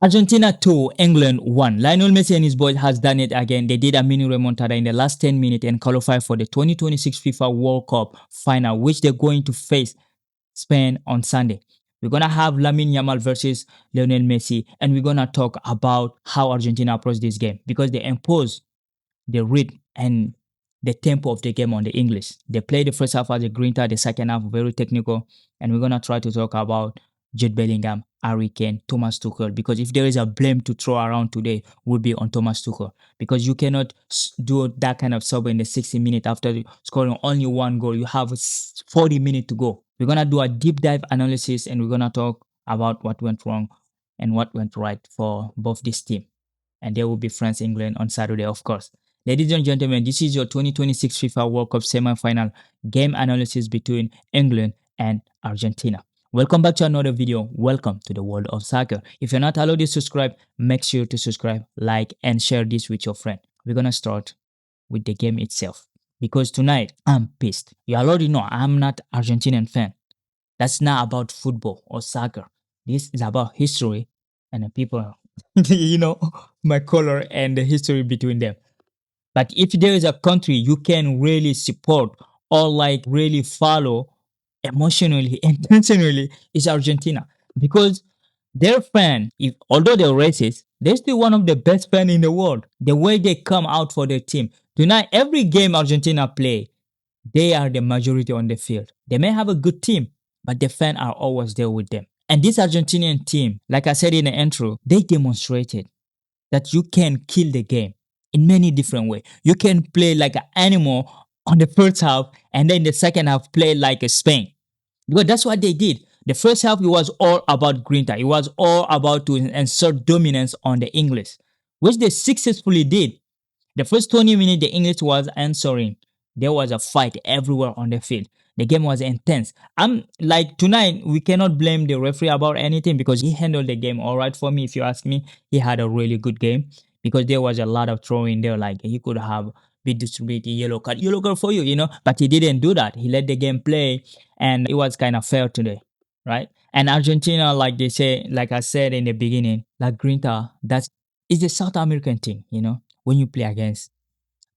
Argentina 2, England 1. Lionel Messi and his boys has done it again. They did a mini remontada in the last 10 minutes and qualify for the 2026 FIFA World Cup final, which they're going to face Spain on Sunday. We're going to have Lamine Yamal versus Lionel Messi, and we're going to talk about how Argentina approached this game because they imposed the rhythm and the tempo of the game on the English. They played the first half as a grinta, the second half very technical, and we're going to try to talk about Jude Bellingham, Harry Kane, Thomas Tuchel, because if there is a blame to throw around today, would be on Thomas Tuchel, because you cannot do that kind of sub in the 60 minutes after scoring only one goal. You have 40 minutes to go. We're going to do a deep dive analysis, and we're going to talk about what went wrong and what went right for both this team. And there will be France England on Saturday, of course. Ladies and gentlemen, this is your 2026 FIFA World Cup semi-final game analysis between England and Argentina. Welcome back to another video. Welcome to the world of soccer. If you're not allowed to subscribe, make sure to subscribe, like, and share this with your friend. We're going to start with the game itself. Because tonight, I'm pissed. You already know I'm not Argentinian fan. That's not about football or soccer. This is about history and the people, my color and the history between them. But if there is a country you can really support or like really follow emotionally, intentionally, is Argentina. Because their fan, although they're racist, they're still one of the best fans in the world. The way they come out for their team. Tonight, every game Argentina play, they are the majority on the field. They may have a good team, but the fans are always there with them. And this Argentinian team, like I said in the intro, they demonstrated that you can kill the game in many different ways. You can play like an animal on the first half and then the second half play like a Spain. Because that's what they did. The first half, it was all about grinta. It was all about to insert dominance on the English, which they successfully did. The first 20 minutes, the English was answering. There was a fight everywhere on the field. The game was intense. I'm like, tonight, we cannot blame the referee about anything because he handled the game all right for me. If you ask me, he had a really good game because there was a lot of throwing there. Like, he could have been distributing yellow card for you, but he didn't do that. He let the game play, and it was kind of fair today, right? And Argentina, like they say, like I said in the beginning, like Grinta, it's a South American thing, when you play against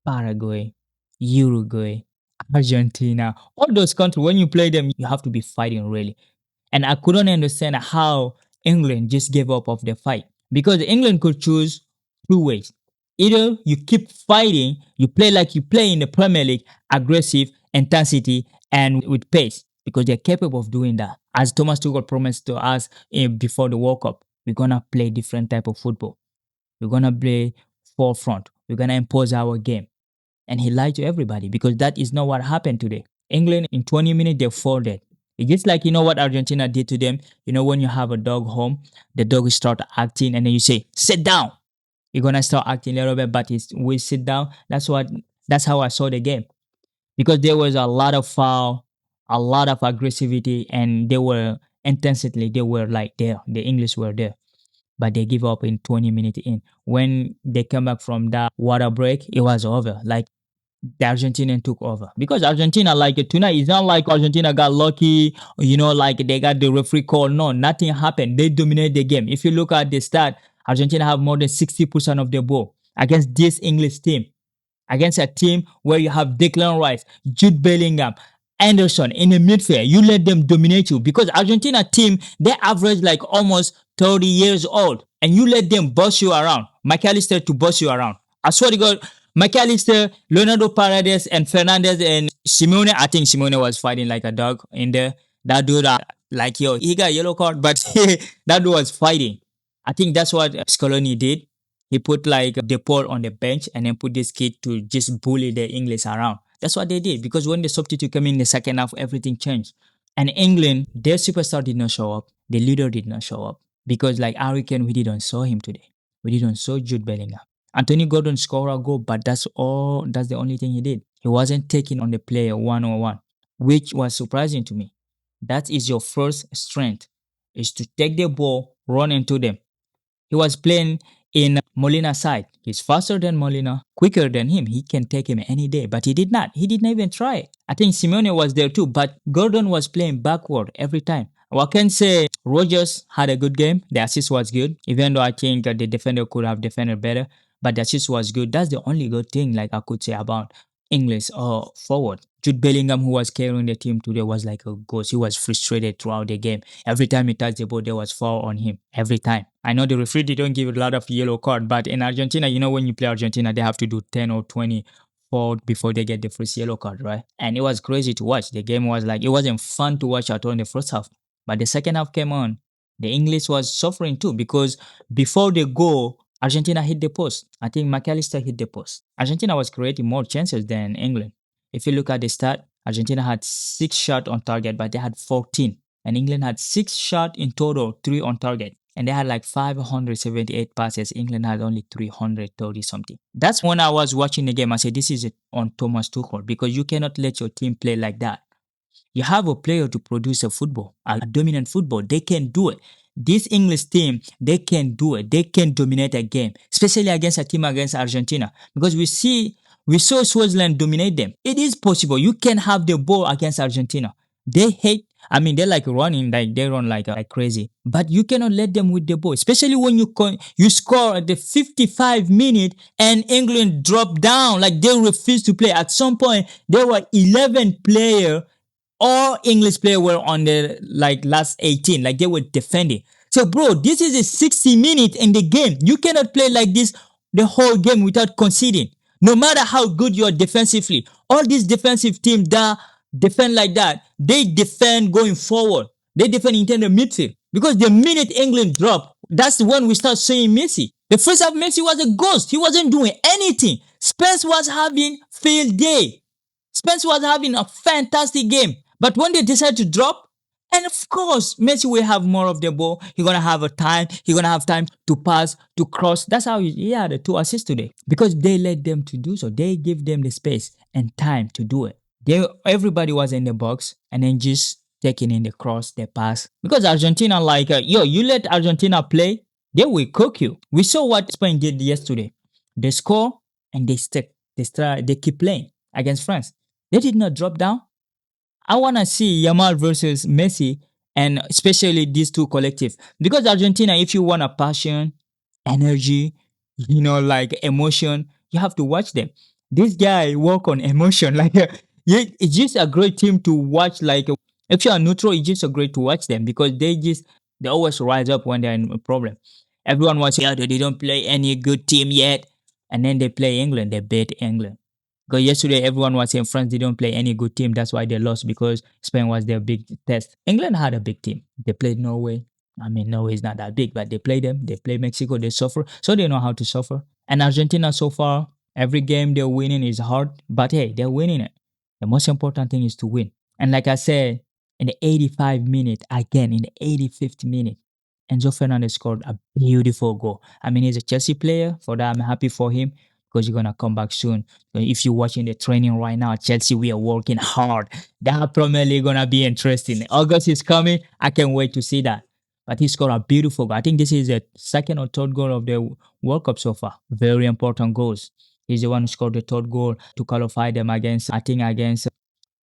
Paraguay, Uruguay, Argentina, all those countries, when you play them, you have to be fighting really. And I couldn't understand how England just gave up of the fight because England could choose two ways. Either you keep fighting, you play like you play in the Premier League, aggressive, intensity, and with pace, because they're capable of doing that. As Thomas Tuchel promised to us before the World Cup, we're going to play different type of football. We're going to play forefront. We're going to impose our game. And he lied to everybody because that is not what happened today. England, in 20 minutes, they folded. It's just like, what Argentina did to them. When you have a dog home, the dog will start acting and then you say, sit down. You're going to start acting a little bit, but we sit down. That's how I saw the game. Because there was a lot of foul, a lot of aggressivity, and they were like there. The English were there. But they give up in 20 minutes in. When they come back from that water break, it was over. Like, the Argentinian took over. Because Argentina, like tonight, it's not like Argentina got lucky, like they got the referee call. No, nothing happened. They dominate the game. If you look at the stat, Argentina have more than 60% of the ball against this English team. Against a team where you have Declan Rice, Jude Bellingham, Anderson in the midfield. You let them dominate you. Because Argentina team, they average like almost 30 years old. And you let them boss you around. McAllister to boss you around. I swear to God, McAllister, Leonardo Paredes, and Fernandez and Simeone. I think Simeone was fighting like a dog in there. That dude, he got a yellow card, but that dude was fighting. I think that's what Scaloni did. He put like DePaul on the bench and then put this kid to just bully the English around. That's what they did because when the substitute came in the second half, everything changed. And England, their superstar did not show up. The leader did not show up because like Harry Kane, we didn't saw him today. We didn't saw Jude Bellingham. Anthony Gordon scored a goal, but that's all. That's the only thing he did. He wasn't taking on the player one-on-one, which was surprising to me. That is your first strength, is to take the ball, run into them. He was playing in Molina's side. He's faster than Molina, quicker than him. He can take him any day, but he did not. He didn't even try. I think Simeone was there too, but Gordon was playing backward every time. Well, I can say Rogers had a good game. The assist was good, even though I think the defender could have defended better. But the assist was good. That's the only good thing, like I could say about English or forward. Jude Bellingham, who was carrying the team today, was like a ghost. He was frustrated throughout the game. Every time he touched the ball, there was foul on him. Every time. I know the referee didn't give a lot of yellow card, but in Argentina, when you play Argentina, they have to do 10 or 20 foul before they get the first yellow card, right? And it was crazy to watch. The game was like, it wasn't fun to watch at all in the first half. But the second half came on. The English was suffering too because before they go, Argentina hit the post. I think McAllister hit the post. Argentina was creating more chances than England. If you look at the stat, Argentina had 6 shots on target, but they had 14. And England had 6 shots in total, 3 on target. And they had like 578 passes. England had only 330 something. That's when I was watching the game. I said, this is it on Thomas Tuchel because you cannot let your team play like that. You have a player to produce a dominant football. They can do it. This English team, they can do it. They can dominate a game, especially against a team against Argentina. Because we saw Switzerland dominate them. It is possible. You can have the ball against Argentina. They hate, they're like running, like they run like crazy. But you cannot let them with the ball, especially when you score at the 55 minute and England drop down, like they refuse to play. At some point, there were 11 players, all English players were on the like last 18, like they were defending. So, bro, this is a 60 minute in the game. You cannot play like this the whole game without conceding. No matter how good you are defensively, all these defensive teams that defend like that, they defend going forward. They defend in the midfield. Because the minute England drop, that's when we start seeing Messi. The first half, Messi was a ghost. He wasn't doing anything. Spence was having field day. Spence was having a fantastic game. But when they decide to drop, and of course, Messi will have more of the ball. He's going to have a time. He's going to have time to pass, to cross. That's how he had the 2 assists today. Because they let them to do so. They give them the space and time to do it. Everybody was in the box and then just taking in the cross, the pass. Because Argentina, you let Argentina play, they will cook you. We saw what Spain did yesterday. They score and they stick. They keep playing against France. They did not drop down. I want to see Yamal versus Messi and especially these two collective. Because Argentina, if you want a passion, energy, like emotion, you have to watch them. This guy work on emotion. It's just a great team to watch. If you are neutral, it's just a great to watch them because they always rise up when they're in a problem. Everyone was here, they don't play any good team yet. And then they play England, they beat England. Because yesterday everyone was saying France didn't play any good team. That's why they lost because Spain was their big test. England had a big team. They played Norway. Norway is not that big, but they played them. They play Mexico. They suffer. So they know how to suffer. And Argentina so far, every game they're winning is hard. But hey, they're winning it. The most important thing is to win. And like I said, in the 85th minute, again, in the 85th minute, Enzo Fernandez scored a beautiful goal. He's a Chelsea player. For that, I'm happy for him because he's going to come back soon. If you're watching the training right now, Chelsea, we are working hard. That Premier League going to be interesting. August is coming. I can't wait to see that. But he scored a beautiful goal. I think this is the second or third goal of the World Cup so far. Very important goals. He's the one who scored the third goal to qualify them against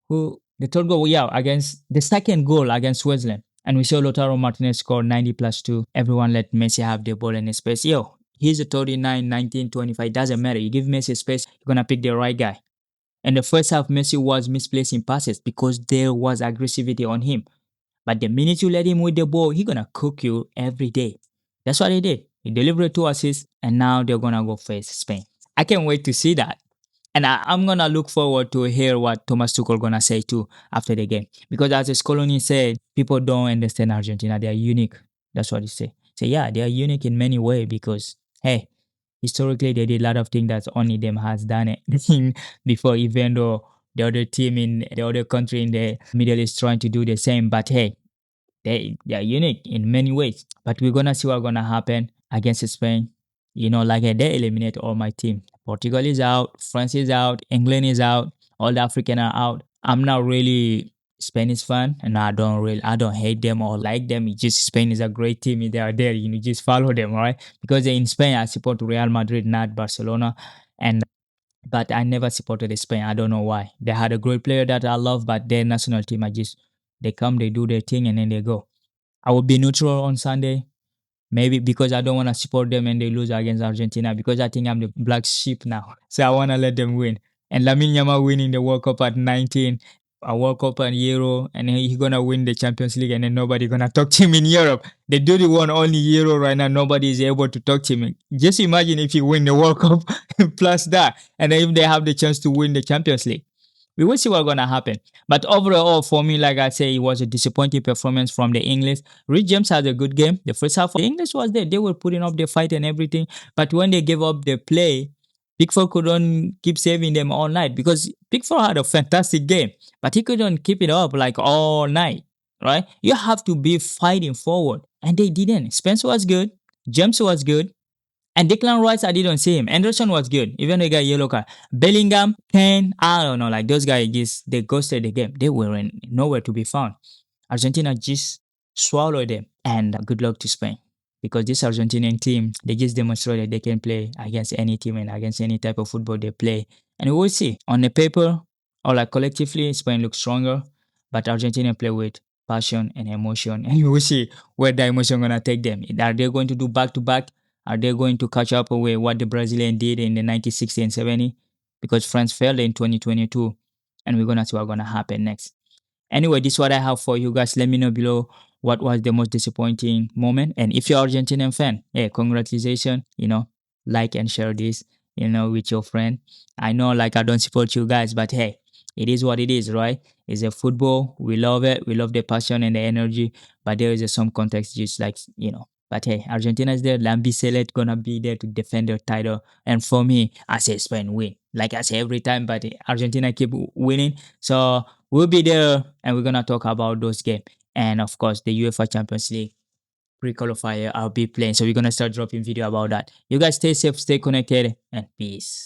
who the third goal, yeah, against the second goal against Switzerland. And we saw Lautaro Martinez score 90 plus 2. Everyone let Messi have the ball in his space. He's a 39, 19, 25. Doesn't matter. You give Messi space, you're going to pick the right guy. And the first half, Messi was misplacing passes because there was aggressivity on him. But the minute you let him with the ball, he's going to cook you every day. That's what he did. He delivered 2 assists, and now they're going to go face Spain. I can't wait to see that. And I'm going to look forward to hear what Thomas Tuchel going to say too after the game. Because as Scoloni said, people don't understand Argentina. They are unique. That's what he said. So yeah, they are unique in many ways because, hey, historically they did a lot of things that only them has done it before, even though the other team in the other country in the Middle East trying to do the same. But hey, they are unique in many ways. But we're going to see what's going to happen against Spain. They eliminate all my team. Portugal is out, France is out, England is out, all the African are out. I'm not really Spanish fan, and I don't hate them or like them. It's just Spain is a great team. They are there, just follow them, right? Because in Spain, I support Real Madrid, not Barcelona. But I never supported Spain. I don't know why. They had a great player that I love, but their national team, they come, they do their thing, and then they go. I will be neutral on Sunday. Maybe because I don't want to support them and they lose against Argentina because I think I'm the black sheep now. So I want to let them win. And Lamine Yamal winning the World Cup at 19, a World Cup and Euro, and he's going to win the Champions League and then nobody going to talk to him in Europe. They do the one only Euro right now. Nobody is able to talk to him. Just imagine if he win the World Cup plus that. And then if they have the chance to win the Champions League. We will see what's going to happen. But overall, for me, like I say, it was a disappointing performance from the English. Rich James had a good game. The first half, the English was there. They were putting up the fight and everything. But when they gave up the play, Pickford couldn't keep saving them all night because Pickford had a fantastic game, but he couldn't keep it up like all night, right? You have to be fighting forward, and they didn't. Spence was good. James was good. And Declan Rice, I didn't see him. Anderson was good, even though he got a yellow card. Bellingham, Kane, I don't know, like those guys just they ghosted the game. They were in nowhere to be found. Argentina just swallowed them. And good luck to Spain. Because this Argentinian team, they just demonstrated they can play against any team and against any type of football they play. And we will see. On the paper, or like collectively, Spain looks stronger. But Argentina play with passion and emotion. And we will see where the emotion gonna take them. Are they going to do back to back? Are they going to catch up with what the Brazilian did in the 1960 and 70? Because France failed in 2022. And we're gonna see what's gonna happen next. Anyway, this is what I have for you guys. Let me know below what was the most disappointing moment. And if you're Argentinian fan, hey, congratulations. Like and share this, with your friend. I know like I don't support you guys, but hey, it is what it is, right? It's a football. We love it. We love the passion and the energy, but there is some context just like, But hey, Argentina is there. Lambi Select gonna be there to defend their title. And for me, I say Spain win. Like I say every time, but Argentina keep winning. So we'll be there and we're gonna talk about those games. And of course, the UEFA Champions League pre-qualifier I'll be playing. So we're gonna start dropping video about that. You guys stay safe, stay connected, and peace.